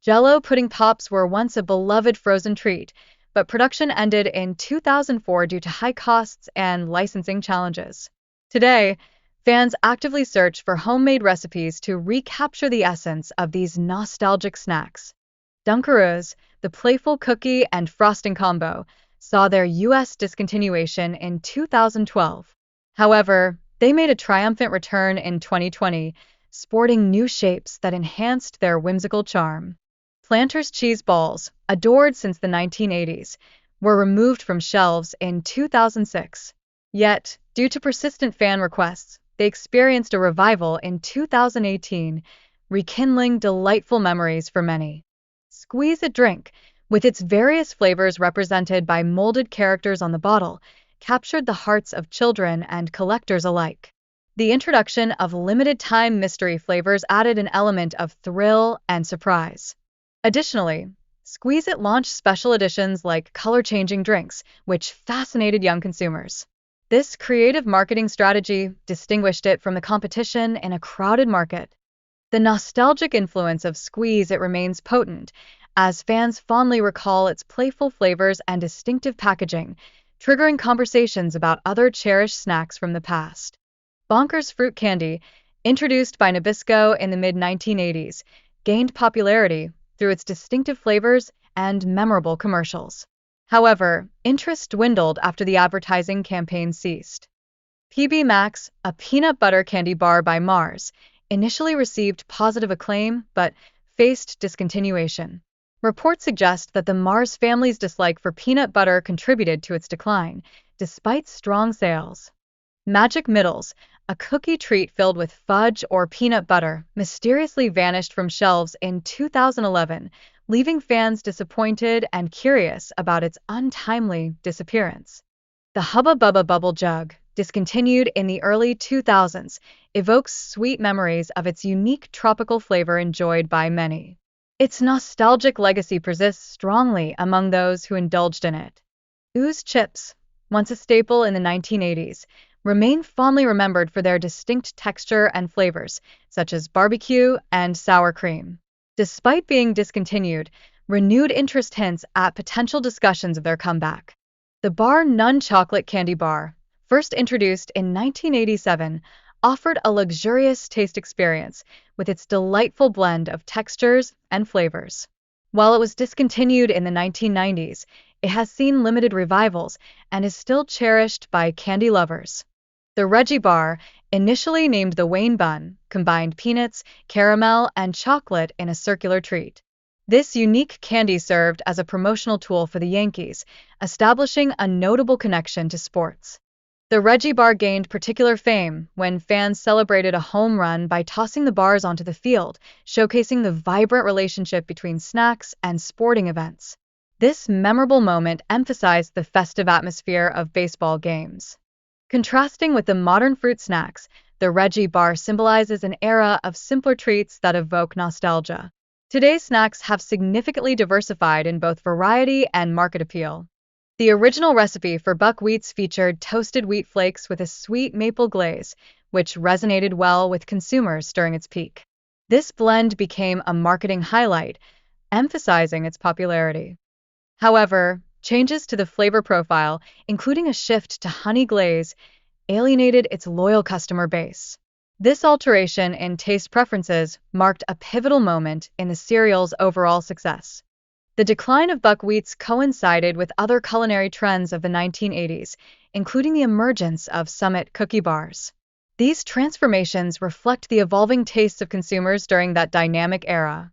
Jell-O pudding pops were once a beloved frozen treat, but production ended in 2004 due to high costs and licensing challenges. Today, fans actively search for homemade recipes to recapture the essence of these nostalgic snacks. Dunkaroos, the playful cookie and frosting combo, saw their U.S. discontinuation in 2012. However, they made a triumphant return in 2020, sporting new shapes that enhanced their whimsical charm. Planters cheese balls, adored since the 1980s, were removed from shelves in 2006. Yet, due to persistent fan requests, they experienced a revival in 2018, rekindling delightful memories for many. Squeeze It Drink, with its various flavors represented by molded characters on the bottle, captured the hearts of children and collectors alike. The introduction of limited-time mystery flavors added an element of thrill and surprise. Additionally, Squeeze It launched special editions like color-changing drinks, which fascinated young consumers. This creative marketing strategy distinguished it from the competition in a crowded market. The nostalgic influence of Squeeze It remains potent, as fans fondly recall its playful flavors and distinctive packaging, triggering conversations about other cherished snacks from the past. Bonkers fruit candy, introduced by Nabisco in the mid-1980s, gained popularity through its distinctive flavors and memorable commercials. However, interest dwindled after the advertising campaign ceased. PB Max, a peanut butter candy bar by Mars, initially received positive acclaim but faced discontinuation. Reports suggest that the Mars family's dislike for peanut butter contributed to its decline, despite strong sales. Magic Middles, a cookie treat filled with fudge or peanut butter, mysteriously vanished from shelves in 2011, leaving fans disappointed and curious about its untimely disappearance. The Hubba Bubba Bubble Jug, discontinued in the early 2000s, evokes sweet memories of its unique tropical flavor enjoyed by many. Its nostalgic legacy persists strongly among those who indulged in it. Ooze chips, once a staple in the 1980s, remain fondly remembered for their distinct texture and flavors, such as barbecue and sour cream. Despite being discontinued, renewed interest hints at potential discussions of their comeback. The Bar None Chocolate Candy Bar, first introduced in 1987, offered a luxurious taste experience with its delightful blend of textures and flavors. While it was discontinued in the 1990s, it has seen limited revivals and is still cherished by candy lovers. The Reggie Bar, initially named the Wayne Bun, combined peanuts, caramel, and chocolate in a circular treat. This unique candy served as a promotional tool for the Yankees, establishing a notable connection to sports. The Reggie Bar gained particular fame when fans celebrated a home run by tossing the bars onto the field, showcasing the vibrant relationship between snacks and sporting events. This memorable moment emphasized the festive atmosphere of baseball games. Contrasting with the modern fruit snacks, the Reggie Bar symbolizes an era of simpler treats that evoke nostalgia. Today's snacks have significantly diversified in both variety and market appeal. The original recipe for buckwheats featured toasted wheat flakes with a sweet maple glaze, which resonated well with consumers during its peak. This blend became a marketing highlight, emphasizing its popularity. However, changes to the flavor profile, including a shift to honey glaze, alienated its loyal customer base. This alteration in taste preferences marked a pivotal moment in the cereal's overall success. The decline of buckwheats coincided with other culinary trends of the 1980s, including the emergence of Summit cookie bars. These transformations reflect the evolving tastes of consumers during that dynamic era.